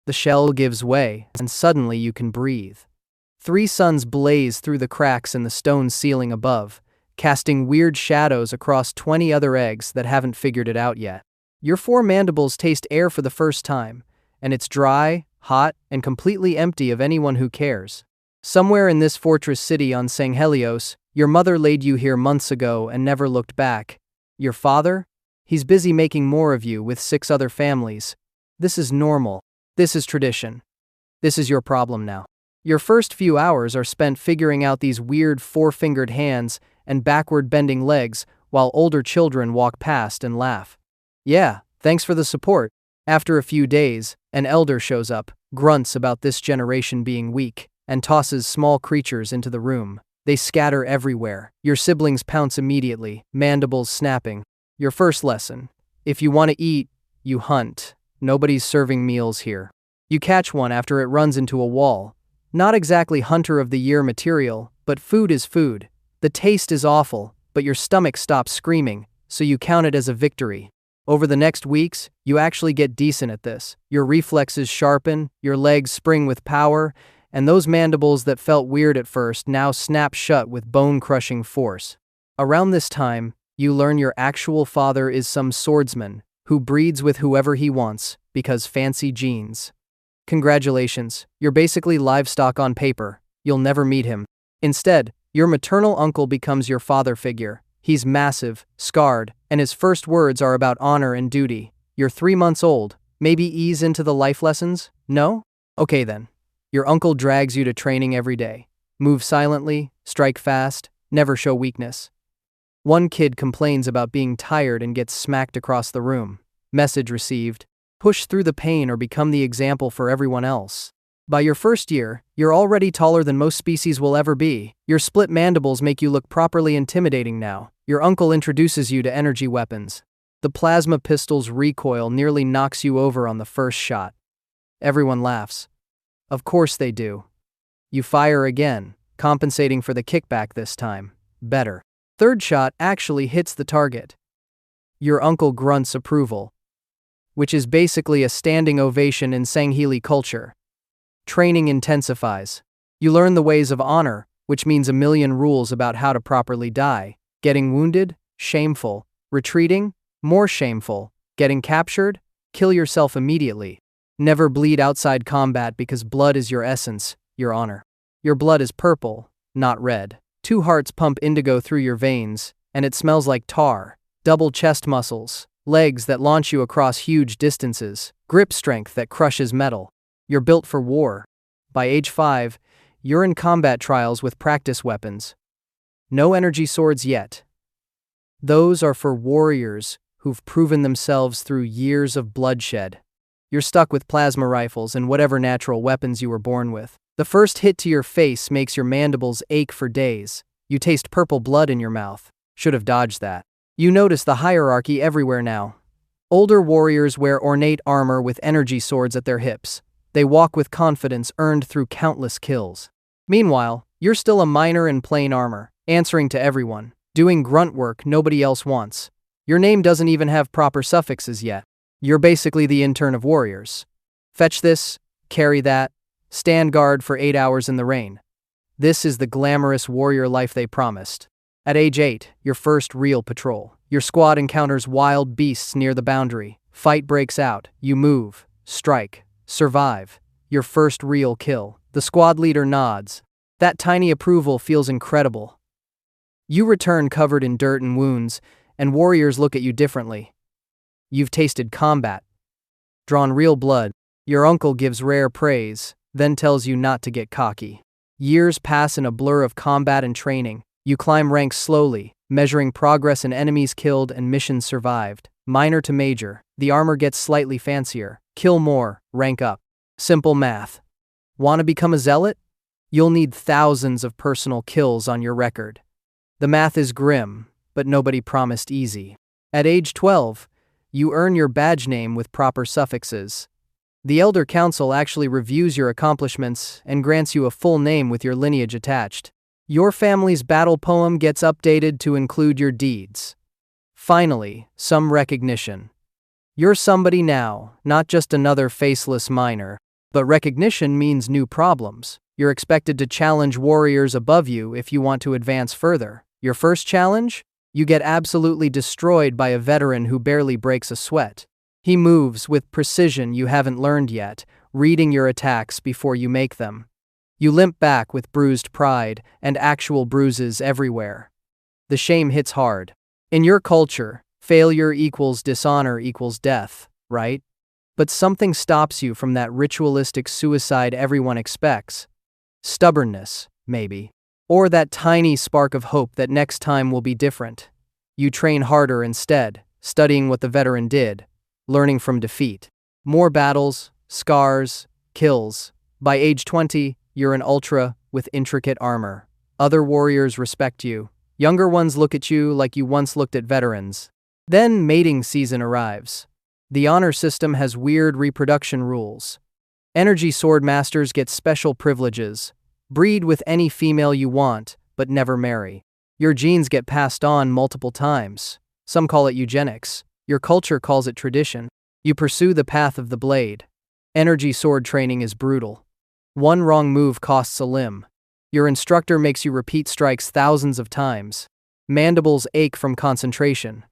The shell gives way, and suddenly you can breathe. 3 suns blaze through the cracks in the stone ceiling above, casting weird shadows across 20 other eggs that haven't figured it out yet. Your 4 mandibles taste air for the first time, and it's dry, hot, and completely empty of anyone who cares. Somewhere in this fortress city on Sangheili, your mother laid you here months ago and never looked back. Your father? He's busy making more of you with 6 other families. This is normal. This is tradition. This is your problem now. Your first few hours are spent figuring out these weird 4-fingered hands and backward-bending legs while older children walk past and laugh. Yeah, thanks for the support. After a few days, an elder shows up, grunts about this generation being weak, and tosses small creatures into the room. They scatter everywhere. Your siblings pounce immediately, mandibles snapping. Your first lesson: if you want to eat, you hunt. Nobody's serving meals here. You catch one after it runs into a wall. Not exactly hunter of the year material, but food is food. The taste is awful, but your stomach stops screaming, so you count it as a victory. Over the next weeks, you actually get decent at this. Your reflexes sharpen, your legs spring with power, and those mandibles that felt weird at first now snap shut with bone-crushing force. Around this time, you learn your actual father is some swordsman who breeds with whoever he wants because fancy genes. Congratulations, you're basically livestock on paper. You'll never meet him. Instead, your maternal uncle becomes your father figure. He's massive, scarred, and his first words are about honor and duty. You're 3 months old. Maybe ease into the life lessons? No? Okay then. Your uncle drags you to training every day. Move silently, strike fast, never show weakness. One kid complains about being tired and gets smacked across the room. Message received. Push through the pain or become the example for everyone else. By your first year, you're already taller than most species will ever be. Your split mandibles make you look properly intimidating now. Your uncle introduces you to energy weapons. The plasma pistol's recoil nearly knocks you over on the first shot. Everyone laughs. Of course they do. You fire again, compensating for the kickback this time. Better. Third shot actually hits the target. Your uncle grunts approval, which is basically a standing ovation in Sangheili culture. Training intensifies. You learn the ways of honor, which means a million rules about how to properly die. Getting wounded? Shameful. Retreating? More shameful. Getting captured? Kill yourself immediately. Never bleed outside combat because blood is your essence, your honor. Your blood is purple, not red. 2 hearts pump indigo through your veins, and it smells like tar. Double chest muscles, legs that launch you across huge distances, grip strength that crushes metal. You're built for war. By age 5, you're in combat trials with practice weapons. No energy swords yet. Those are for warriors who've proven themselves through years of bloodshed. You're stuck with plasma rifles and whatever natural weapons you were born with. The first hit to your face makes your mandibles ache for days. You taste purple blood in your mouth. Should have dodged that. You notice the hierarchy everywhere now. Older warriors wear ornate armor with energy swords at their hips. They walk with confidence earned through countless kills. Meanwhile, you're still a miner in plain armor, answering to everyone, doing grunt work nobody else wants. Your name doesn't even have proper suffixes yet. You're basically the intern of warriors. Fetch this, carry that, stand guard for 8 hours in the rain. This is the glamorous warrior life they promised. At age 8, your first real patrol. Your squad encounters wild beasts near the boundary. Fight breaks out. You move, strike, survive. Your first real kill. The squad leader nods. That tiny approval feels incredible. You return covered in dirt and wounds, and warriors look at you differently. You've tasted combat, drawn real blood. Your uncle gives rare praise, then tells you not to get cocky. Years pass in a blur of combat and training. You climb ranks slowly, measuring progress in enemies killed and missions survived. Minor to major, the armor gets slightly fancier. Kill more, rank up. Simple math. Want to become a zealot? You'll need thousands of personal kills on your record. The math is grim, but nobody promised easy. At age 12, you earn your badge name with proper suffixes. The Elder Council actually reviews your accomplishments and grants you a full name with your lineage attached. Your family's battle poem gets updated to include your deeds. Finally, some recognition. You're somebody now, not just another faceless miner. But recognition means new problems. You're expected to challenge warriors above you if you want to advance further. Your first challenge? You get absolutely destroyed by a veteran who barely breaks a sweat. He moves with precision you haven't learned yet, reading your attacks before you make them. You limp back with bruised pride and actual bruises everywhere. The shame hits hard. In your culture, failure equals dishonor equals death, right? But something stops you from that ritualistic suicide everyone expects. Stubbornness, maybe. Or that tiny spark of hope that next time will be different. You train harder instead, studying what the veteran did, learning from defeat. More battles, scars, kills. By age 20, you're an ultra with intricate armor. Other warriors respect you. Younger ones look at you like you once looked at veterans. Then mating season arrives. The honor system has weird reproduction rules. Energy sword masters get special privileges. Breed with any female you want, but never marry. Your genes get passed on multiple times. Some call it eugenics. Your culture calls it tradition. You pursue the path of the blade. Energy sword training is brutal. One wrong move costs a limb. Your instructor makes you repeat strikes thousands of times. Mandibles ache from concentration.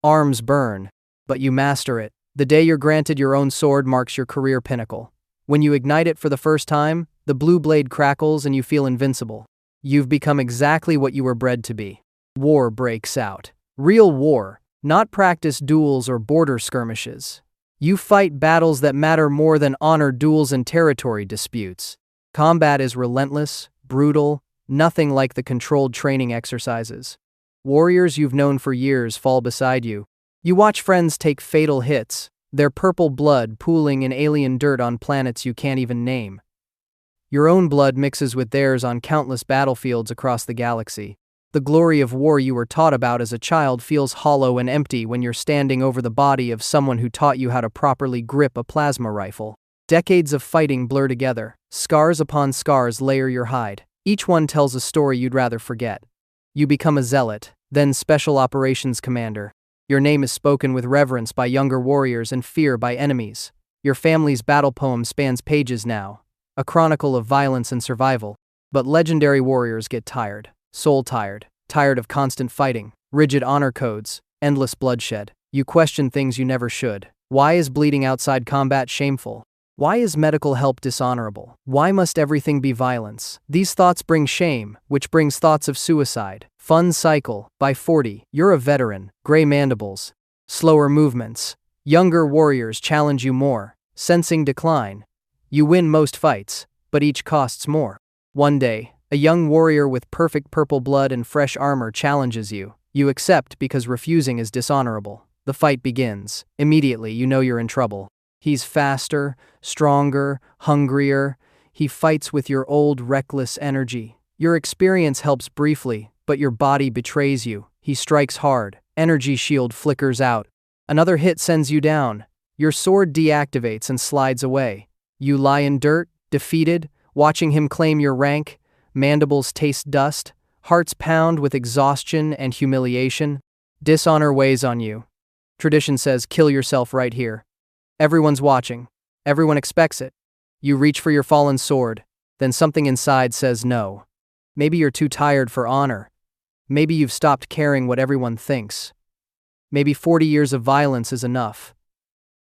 Arms burn. But you master it. The day you're granted your own sword marks your career pinnacle. When you ignite it for the first time, the blue blade crackles and you feel invincible. You've become exactly what you were bred to be. War breaks out. Real war, not practice duels or border skirmishes. You fight battles that matter more than honor duels and territory disputes. Combat is relentless, brutal, nothing like the controlled training exercises. Warriors you've known for years fall beside you. You watch friends take fatal hits, their purple blood pooling in alien dirt on planets you can't even name. Your own blood mixes with theirs on countless battlefields across the galaxy. The glory of war you were taught about as a child feels hollow and empty when you're standing over the body of someone who taught you how to properly grip a plasma rifle. Decades of fighting blur together. Scars upon scars layer your hide. Each one tells a story you'd rather forget. You become a zealot, then special operations commander. Your name is spoken with reverence by younger warriors and fear by enemies. Your family's battle poem spans pages now, a chronicle of violence and survival. But legendary warriors get tired, soul-tired, tired of constant fighting, rigid honor codes, endless bloodshed. You question things you never should. Why is bleeding outside combat shameful? Why is medical help dishonorable? Why must everything be violence? These thoughts bring shame, which brings thoughts of suicide. Fun cycle. By 40, you're a veteran. Gray mandibles. Slower movements. Younger warriors challenge you more. Sensing decline. You win most fights, but each costs more. One day, a young warrior with perfect purple blood and fresh armor challenges you. You accept because refusing is dishonorable. The fight begins. Immediately, you know you're in trouble. He's faster, stronger, hungrier. He fights with your old reckless energy. Your experience helps briefly, but your body betrays you. He strikes hard. Energy shield flickers out. Another hit sends you down. Your sword deactivates and slides away. You lie in dirt, defeated, watching him claim your rank. Mandibles taste dust. Hearts pound with exhaustion and humiliation. Dishonor weighs on you. Tradition says kill yourself right here. Everyone's watching. Everyone expects it. You reach for your fallen sword, then something inside says no. Maybe you're too tired for honor. Maybe you've stopped caring what everyone thinks. Maybe 40 years of violence is enough.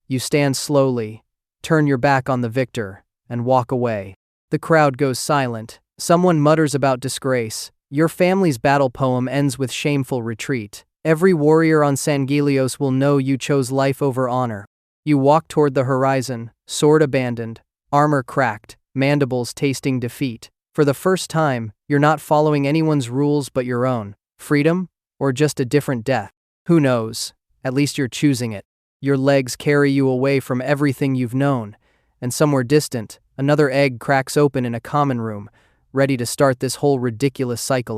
You stand slowly, turn your back on the victor, and walk away. The crowd goes silent. Someone mutters about disgrace. Your family's battle poem ends with shameful retreat. Every warrior on Sangheili will know you chose life over honor. You walk toward the horizon, sword abandoned, armor cracked, mandibles tasting defeat. For the first time, you're not following anyone's rules but your own. Freedom? Or just a different death? Who knows? At least you're choosing it. Your legs carry you away from everything you've known, and somewhere distant, another egg cracks open in a common room, ready to start this whole ridiculous cycle again.